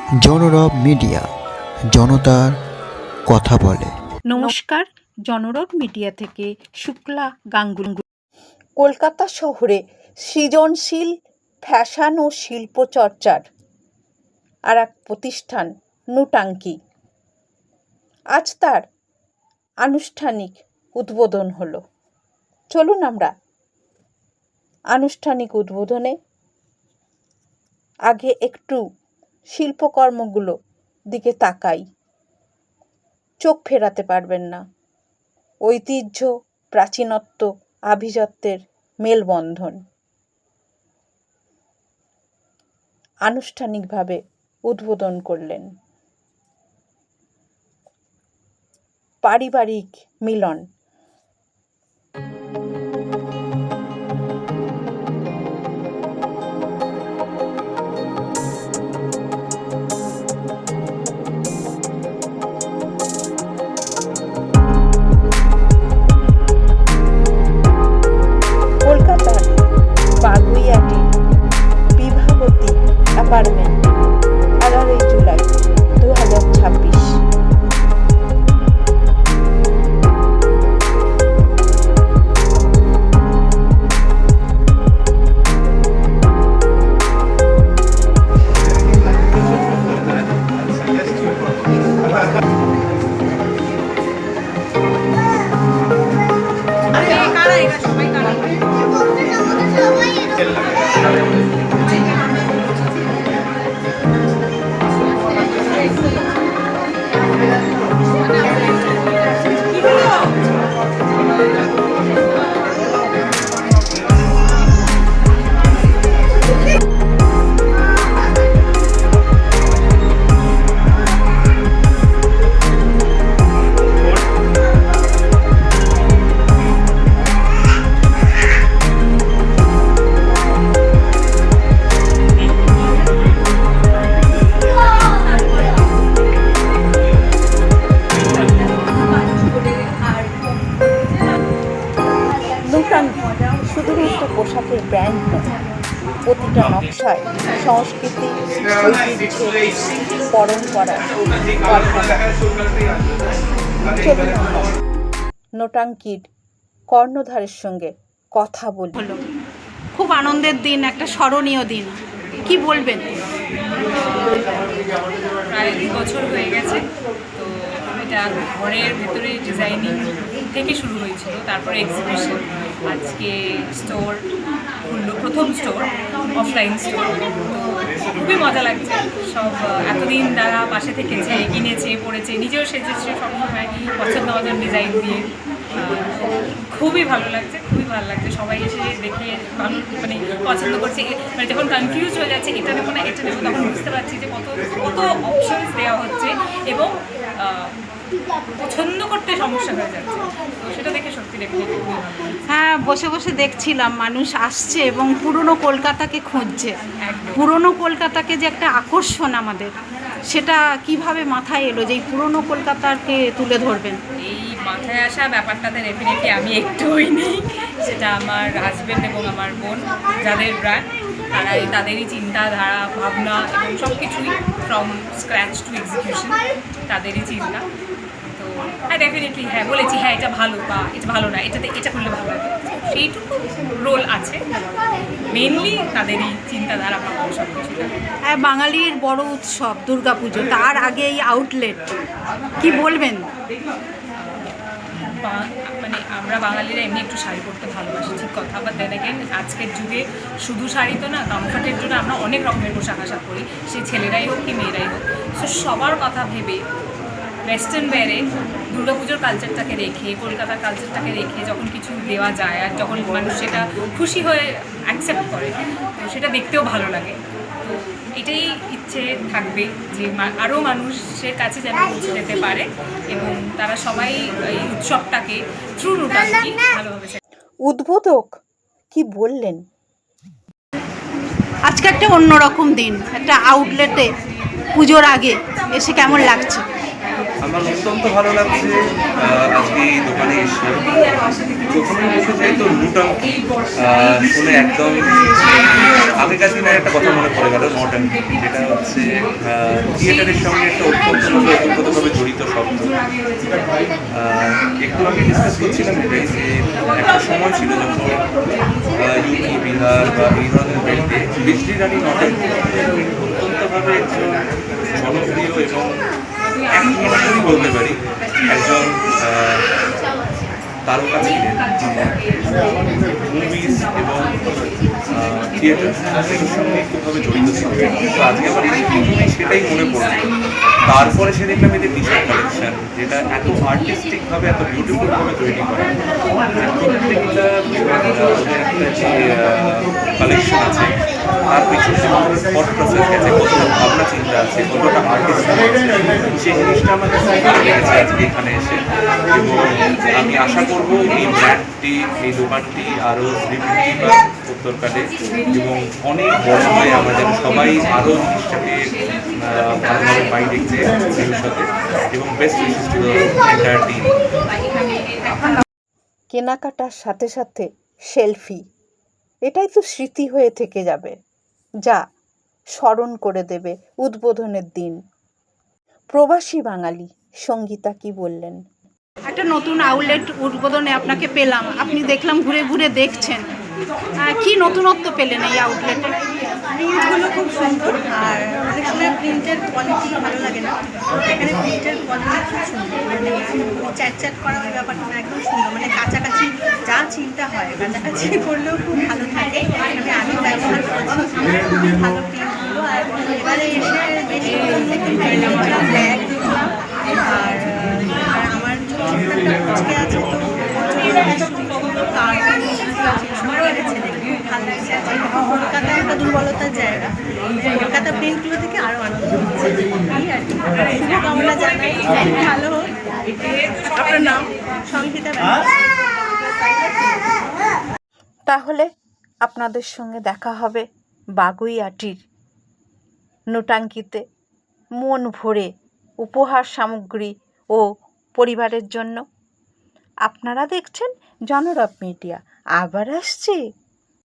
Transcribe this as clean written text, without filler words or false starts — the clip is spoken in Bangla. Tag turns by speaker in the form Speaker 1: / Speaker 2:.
Speaker 1: জনরব মিডিয়া, জনতার কথা বলে।
Speaker 2: নমস্কার, জনরব মিডিয়া থেকে শুক্লা গাঙ্গুলি।
Speaker 3: কলকাতা শহরে সৃজনশীল ফ্যাশন ও শিল্পচর্চার আর এক প্রতিষ্ঠান নুটাঙ্কি, আজ তার আনুষ্ঠানিক উদ্বোধন হলো। চলুন আমরা আনুষ্ঠানিক উদ্বোধনে আগে একটু শিল্পকর্মগুলো দিকে তাকাই। চোখ ফেরাতে পারবেন না। ঐতিহ্য, প্রাচীনত্ব, আভিজাত্যের মেলবন্ধন। আনুষ্ঠানিকভাবে উদ্বোধন করলেন পারিবারিক মিলন। কলকাতার বাগুইয়াটি বিভাবতী অ্যাপার্টমেন্ট, 11 জুলাই 2026। নুটাঙ্কি শুধুমাত্র পোশাকের ব্র্যান্ড নয়, প্রতিটা নকশায় সংস্কৃতি, ঐতিহ্য, পরম্পরা। চলুন আমরা নুটাঙ্কির কর্ণধারের সঙ্গে কথা বলি।
Speaker 2: হলো খুব আনন্দের দিন, একটা স্মরণীয় দিন। কি বলবেন?
Speaker 4: প্রায় 2 বছর হয়ে গেছে। তো এটা ঘরের ভেতরে ডিজাইনিং থেকে শুরু হয়েছিল, তারপরে এক্সিবিশন, আজকে স্টোর খুললো, প্রথম স্টোর, অফলাইন স্টোর। তো খুবই মজা লাগছে। সব এতদিন তারা পাশে থেকেছে, কিনেছে, পড়েছে, নিজেও সেজেছে সবসময় পছন্দ মতন ডিজাইন দিয়ে। খুবই ভালো লাগছে, খুবই ভালো লাগছে। সবাই এসে দেখে ভালো, মানে পছন্দ করছে। মানে যখন কনফিউজ হয়ে যাচ্ছে, এটা নেবো না এটা নেবো, তখন বুঝতে পারছি যে কত কত অপশনস দেওয়া হচ্ছে এবং পছন্দ করতে সমস্যা হয়ে যাচ্ছে। তো সেটা দেখে সত্যি খুবই ভালো লাগছে।
Speaker 2: হ্যাঁ, বসে বসে দেখছিলাম মানুষ আসছে এবং পুরনো কলকাতাকে খুঁজছে। পুরনো কলকাতাকে যে একটা আকর্ষণ আমাদের, সেটা কিভাবে মাথায় এলো যে এই পুরনো কলকাতাকে তুলে ধরবেন?
Speaker 4: এই মাথায় আসা ব্যাপারটাতে ডেফিনেটলি আমি একটুই নেই। সেটা আমার হাজব্যান্ড এবং আমার বোন, যাদের ব্র্যান্ড, তাদেরই চিন্তাধারা, ভাবনা এবং সব কিছুই ফ্রম স্ক্র্যাচ টু এক্সিকিউশন তাদেরই চিন্তা। তো হ্যাঁ, ডেফিনেটলি হ্যাঁ বলেছি, হ্যাঁ এটা ভালো বা এটা ভালো না, এটা করলে ভালো লাগে, সেইটুকু রোল আছে। মেনলি তাদেরই চিন্তাধারা, ভাবনা সব কিছু।
Speaker 2: হ্যাঁ, বাঙালির বড় উৎসব দুর্গাপুজো, তার আগে এই আউটলেট, কি বলবেন?
Speaker 4: মানে আমরা বাঙালিরা এমনি একটু শাড়ি পরতে ভালোবাসি, ঠিক কথা। বাট দেন এগেন আজকের যুগে শুধু শাড়ি তো না, কমফর্টের জন্য আমরা অনেক রকমের পোশাক আশাক করি, সে ছেলেরাই হোক কি মেয়েরাই হোক। সো সবার কথা ভেবে ওয়েস্টার্ন ওয়্যারে দুর্গাপুজোর কালচারটাকে রেখে, কলকাতার কালচারটাকে রেখে যখন কিছু দেওয়া যায় আর যখন মানুষ সেটা খুশি হয়ে অ্যাকসেপ্ট করে, তো সেটা দেখতেও ভালো লাগে। তো এটাই ইচ্ছে থাকবে যে আরও মানুষের কাছে যেন পৌঁছে যেতে পারে এবং তারা সবাই এই উৎসবটাকে থ্রু নুটাঙ্কি ভালোভাবে।
Speaker 3: উদ্বোধক কি বললেন?
Speaker 2: আজকে একটা অন্যরকম দিন, একটা আউটলেটে পুজোর আগে এসে কেমন লাগছে?
Speaker 5: আমার অত্যন্ত ভালো লাগছে আজকে এই দোকানে এসে। প্রথমে বলতে চাই তো নুটাঙ্কি শুনে একদম আগেকার দিনের একটা কথা মনে পড়ে গেল নটাঙ্কি, যেটা হচ্ছে থিয়েটারের সঙ্গে একটা ওতপ্রোতভাবে জড়িত শব্দ। একটু আগে ডিসকাস করছিলাম এটাই যে একটা সময় ছিল যখন ইউপি, বিহার বা এই ধরনের বেল্টে বিজলি রানী নটাঙ্কি অত্যন্তভাবে একজন জনপ্রিয় এবং একই বলতে পারি একজন তারকা ছিলেন, মুভিজ এবং থিয়েটার এর সঙ্গে খুবভাবে জড়িত ছিলেন। তো আজকে আমার এই প্রথমেই সেটাই মনে পড়লো। তারপরে সে দেখলাম এদের টি শার্ট কালেকশন, যেটা এত আর্টিস্টিকভাবে এত বিউটিফুলভাবে তৈরি করা, যে প্রত্যেকটা ওদের একটা যে কালেকশন আছে তার পিছনে কতটা থট প্রসেস গেছে, কতটা ভাবনা চিন্তা আছে, কতটা আর্টিস্ট আছে, সেই জিনিসটা আমার কাছে ভালো লেগেছে আজকে এখানে এসে। এবং আমি আশা করব এই ব্র্যান্ডটি, এই দোকানটি আরও বৃদ্ধি পাক উত্তরকালে এবং অনেক বড় হয়, আমাদের সবাই আরও জিনিসটাকে ভালোভাবে পাই দেখতে ভবিষ্যতে। এবং best wishes to the entire team.
Speaker 3: কেনাকাটার সাথে সাথে সেলফি, এটাই তো স্মৃতি হয়ে থেকে যাবে, যা স্মরণ করে দেবে উদ্বোধনের দিন। প্রবাসী বাঙালি সঙ্গীতা কি বললেন?
Speaker 2: একটা নতুন আউটলেট উদ্বোধনে আপনাকে পেলাম, আপনি দেখলাম ঘুরে ঘুরে দেখছেন, কি নতুনত্ব পেলেন এই আউটলেটে?
Speaker 6: প্রিন্টগুলো খুব সুন্দর, আর অনেক সময় প্রিন্টের কোয়ালিটি ভালো লাগে না, এখানে প্রিন্টের কোয়ালিটি খুব সুন্দর, মানে চ্যাট করা ওই ব্যাপারটা না, একদম সুন্দর, মানে কাছাকাছি যা চিন্তা হয় কাছাকাছি করলেও খুব ভালো থাকে। আমি ব্যবহার করেছি, খুবই ভালো প্রিন্টগুলো। আর এবারে এসে বেশি ব্যাগ দেখলাম, আর আমার ছোটো একটা পুচকে আছে, তো কলকাতায় একটা দুর্বলতার জায়গা, কলকাতা প্রিন্টগুলো থেকে আরও আনন্দ হচ্ছে। এই আর কি, শুভকামনা জানাই, ভালো হোক। আপনার নাম? সংহিতা।
Speaker 3: তাহলে আপনাদের সঙ্গে দেখা হবে বাগুইআটির নোটাঙ্কিতে মন ভরে উপহার সামগ্রী ও পরিবারের জন্য। আপনারা দেখছেন জনরব মিডিয়া। আবার আসছি।